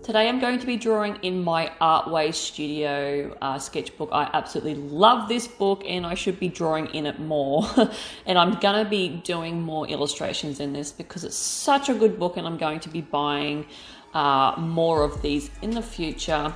Today I'm going to be drawing in my Arte Studio sketchbook. I absolutely love this book and I should be drawing in it more. And I'm going to be doing more illustrations in this because it's such a good book, and I'm going to be buying more of these in the future.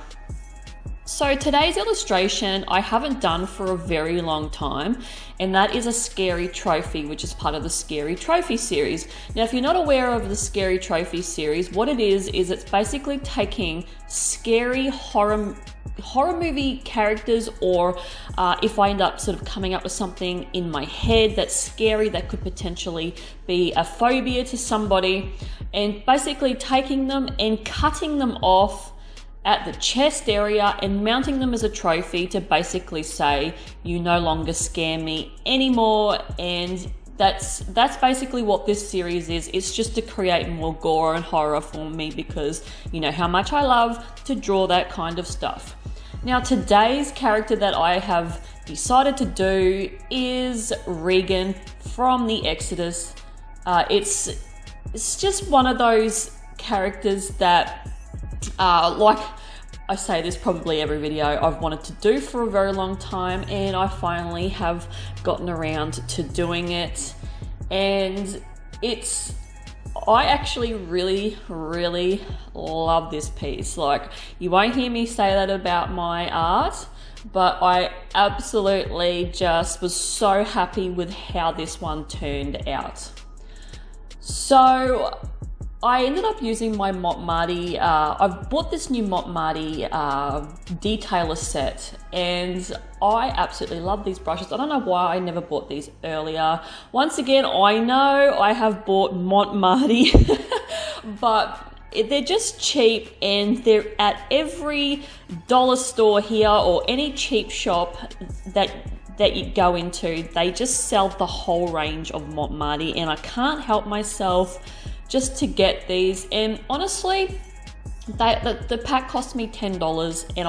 So today's illustration I haven't done for a very long time, and that is a scary trophy, which is part of the Scary Trophy series. Now, if you're not aware of the Scary Trophy series, what it is it's basically taking scary horror movie characters, or if I end up sort of coming up with something in my head that's scary that could potentially be a phobia to somebody, and basically taking them and cutting them off at the chest area and mounting them as a trophy to basically say, you no longer scare me anymore. And that's basically what this series is. It's just to create more gore and horror for me, because you know how much I love to draw that kind of stuff. Now, today's character that I have decided to do is Regan from the Exorcist. It's just one of those characters that like I say this probably every video, I've wanted to do for a very long time, and I finally have gotten around to doing it. And I actually really love this piece. Like, you won't hear me say that about my art, but I absolutely just was so happy with how this one turned out. So I ended up using my Marte. I've bought this new Marte detailer set, and I absolutely love these brushes. I don't know why I never bought these earlier. Once again, I know I have bought Marte, but they're just cheap, and they're at every dollar store here or any cheap shop that you go into. They just sell the whole range of Marte, and I can't help myself just to get these. And honestly, the pack cost me $10, and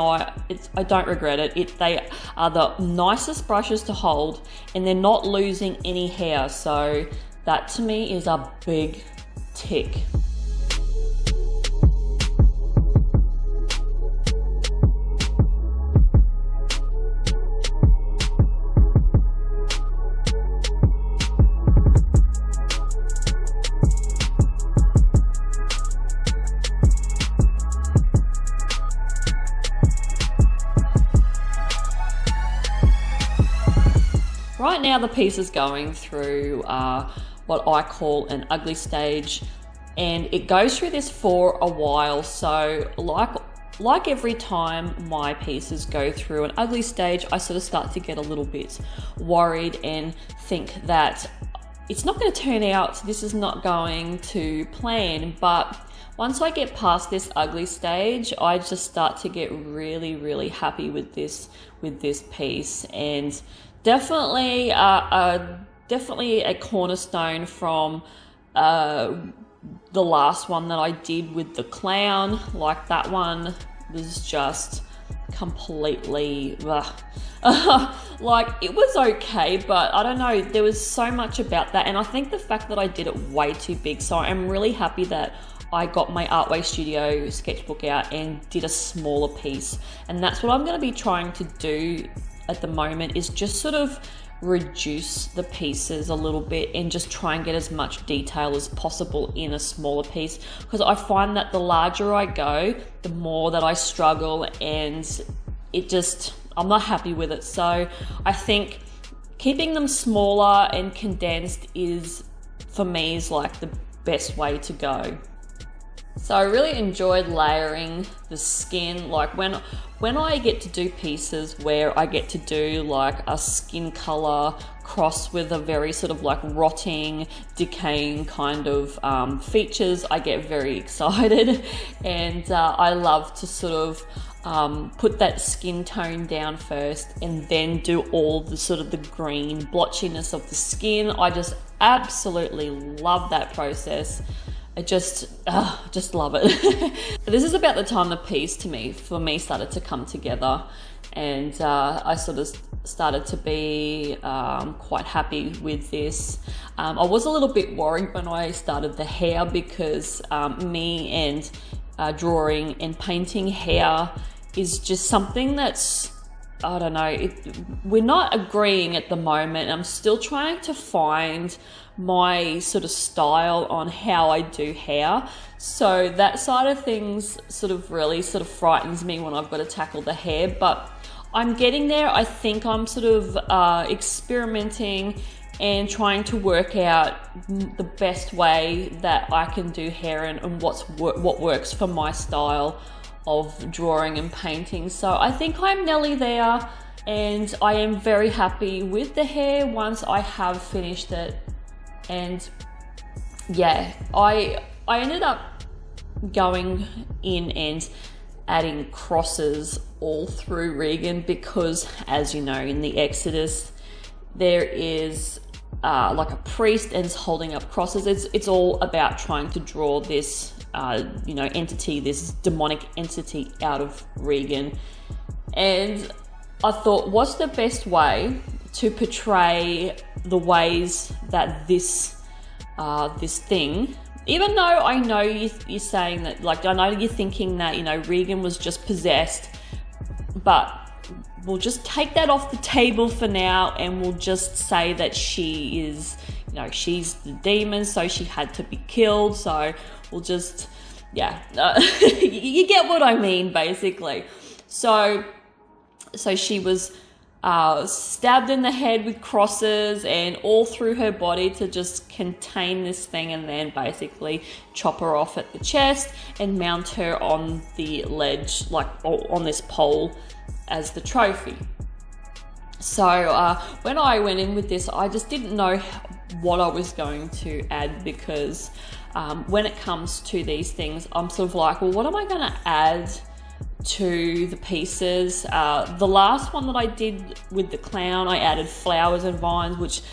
I don't regret it. They are the nicest brushes to hold, and they're not losing any hair, so that to me is a big tick. Right now the piece is going through what I call an ugly stage, and it goes through this for a while. So like every time my pieces go through an ugly stage, I sort of start to get a little bit worried and think that it's not going to turn out, this is not going to plan. But once I get past this ugly stage, I just start to get really happy with this piece. And definitely a cornerstone from the last one that I did with the clown. Like, that one was just completely like, it was okay, but I don't know, there was so much about that, and I think the fact that I did it way too big. So I'm really happy that I got my Arte Studio sketchbook out and did a smaller piece, and that's what I'm going to be trying to do at the moment, is just sort of reduce the pieces a little bit and just try and get as much detail as possible in a smaller piece, because I find that the larger I go, the more that I struggle, and I'm not happy with it. So I think keeping them smaller and condensed for me is like the best way to go. So I really enjoyed layering the skin. Like, when I get to do pieces where I get to do like a skin color cross with a very sort of like rotting, decaying kind of features, I get very excited. And I love to sort of put that skin tone down first and then do all the sort of the green blotchiness of the skin. I just absolutely love that process. I just love it. This is about the time the piece for me started to come together, and I sort of started to be quite happy with this. I was a little bit worried when I started the hair, because me and drawing and painting hair is just something that's, I don't know, we're not agreeing at the moment. I'm still trying to find my sort of style on how I do hair. So that side of things sort of really sort of frightens me when I've got to tackle the hair, but I'm getting there. I think I'm sort of experimenting and trying to work out the best way that I can do hair and what works for my style of drawing and painting. So I think I'm nearly there, and I am very happy with the hair once I have finished it. And yeah, I ended up going in and adding crosses all through Regan because, as you know, in the Exorcist there is like a priest and is holding up crosses. It's all about trying to draw this entity, this demonic entity out of Regan. And I thought, what's the best way to portray the ways that this thing, even though I know you're saying that, like, I know you're thinking that, you know, Regan was just possessed, but we'll just take that off the table for now, and we'll just say that she is, you know, she's the demon, so she had to be killed. So we'll just, you get what I mean, basically. So she was stabbed in the head with crosses and all through her body to just contain this thing, and then basically chop her off at the chest and mount her on the ledge, like on this pole, as the trophy. So when I went in with this, I just didn't know what I was going to add, because when it comes to these things, I'm sort of like, well, what am I going to add to the pieces? The last one that I did with the clown, I added flowers and vines, which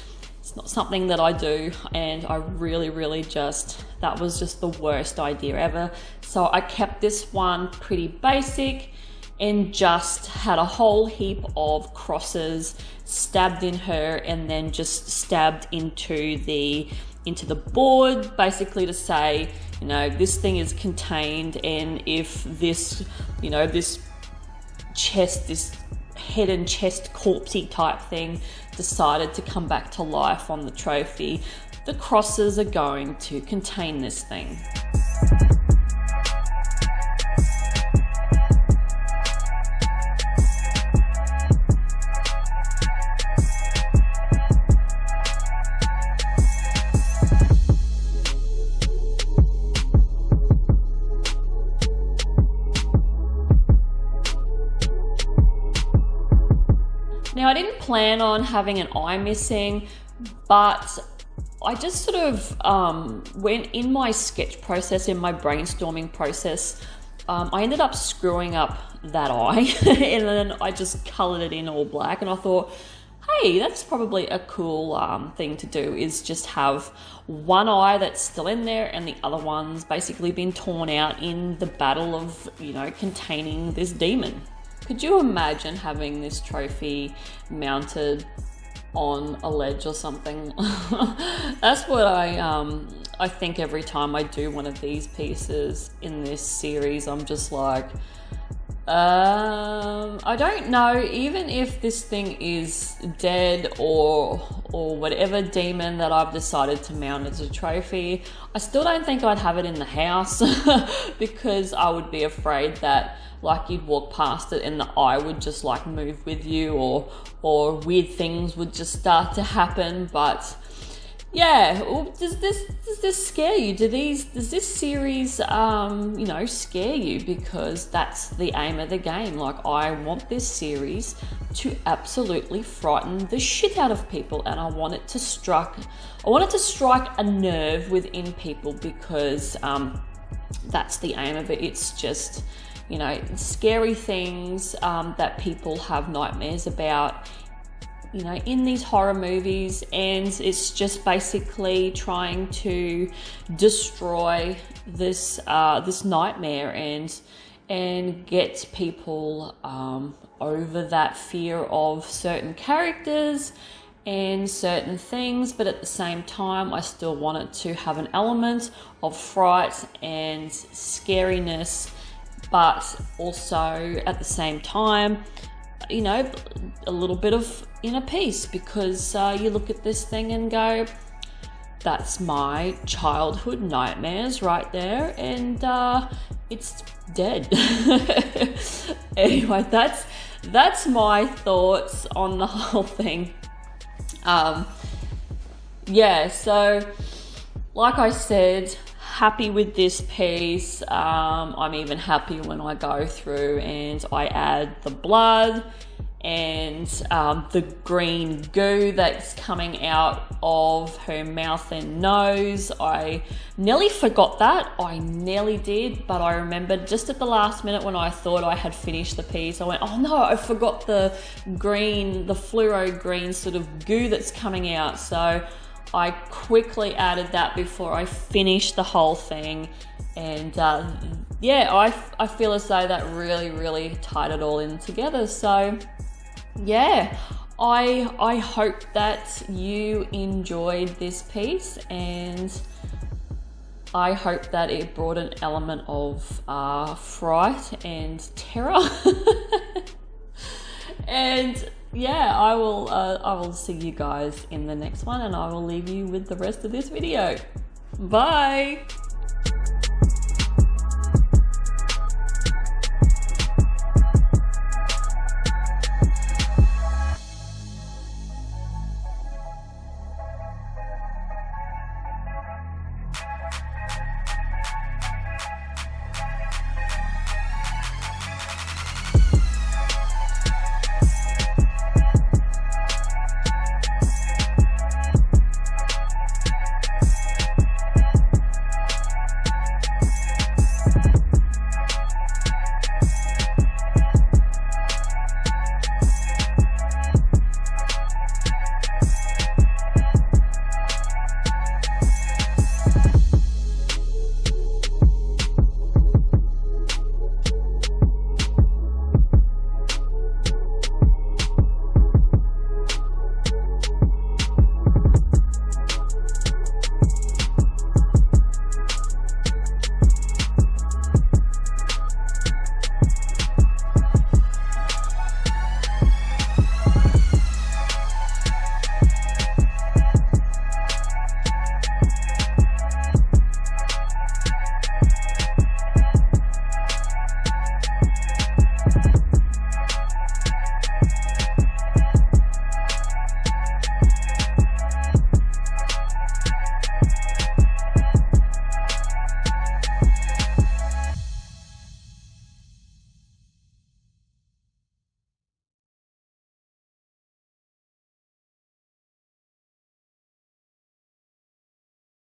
is not something that I do, and I really that was just the worst idea ever. So I kept this one pretty basic and just had a whole heap of crosses stabbed in her, and then just stabbed into the board, basically to say, you know, this thing is contained, and if this, you know, this head and chest corpsey type thing decided to come back to life on the trophy, the crosses are going to contain this thing. Now, I didn't plan on having an eye missing, but I just sort of went in my sketch process, in my brainstorming process, I ended up screwing up that eye and then I just colored it in all black, and I thought, hey, that's probably a cool thing to do, is just have one eye that's still in there and the other one's basically been torn out in the battle of, you know, containing this demon. Could you imagine having this trophy mounted on a ledge or something? That's what I think every time I do one of these pieces in this series. I'm just like, I don't know, even if this thing is dead or whatever demon that I've decided to mount as a trophy, I still don't think I'd have it in the house because I would be afraid that, like, you'd walk past it and the eye would just like move with you, or weird things would just start to happen. But yeah, does this scare you? Does this series scare you? Because that's the aim of the game. Like, I want this series to absolutely frighten the shit out of people, and I want it to strike a nerve within people, because that's the aim of it. It's just, you know, scary things that people have nightmares about, you know, in these horror movies, and it's just basically trying to destroy this nightmare and get people over that fear of certain characters, and certain things, but at the same time I still want it to have an element of fright and scariness, but also at the same time, you know, a little bit of inner peace, because you look at this thing and go, that's my childhood nightmares right there, and it's dead. Anyway, that's my thoughts on the whole thing. Yeah, so like I said, happy with this piece. I'm even happy when I go through and I add the blood and the green goo that's coming out of her mouth and nose. I nearly forgot that. I nearly did, but I remembered just at the last minute when I thought I had finished the piece, I went, oh no, I forgot the green, the fluoro green sort of goo that's coming out. So I quickly added that before I finished the whole thing. And yeah, I feel as though that really tied it all in together. So yeah, I hope that you enjoyed this piece, and I hope that it brought an element of fright and terror. And yeah, I will see you guys in the next one, and I will leave you with the rest of this video. Bye.